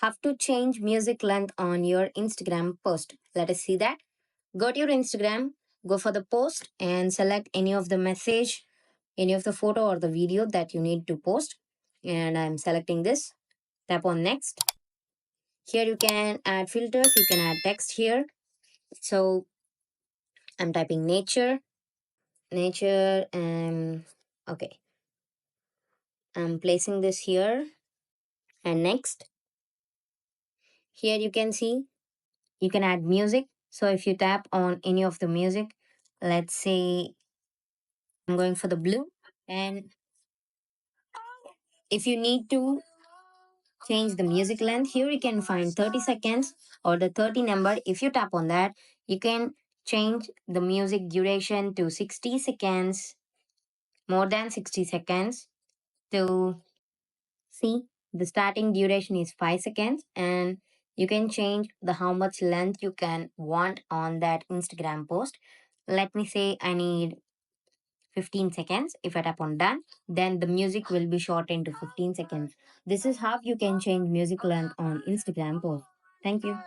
Have to change music length on your Instagram post. Let us see that. Go to your Instagram, go for the post, and select any of the message, any of the photo or the video that you need to post. And I'm selecting this. Tap on next. Here you can add filters, you can add text here. So I'm typing nature, and okay, I'm placing this here. And next, here you can see you can add music. So if you tap on any of the music, let's say I'm going for the blue, and if you need to change the music length, here you can find 30 seconds or the 30 number. If you tap on that, you can change the music duration to 60 seconds, more than 60 seconds. To see, the starting duration is 5 seconds, and you can change the how much length you can want on that Instagram post. Let me say I need 15 seconds. If I tap on done, then the music will be shortened to 15 seconds. This is how you can change music length on Instagram post. Thank you.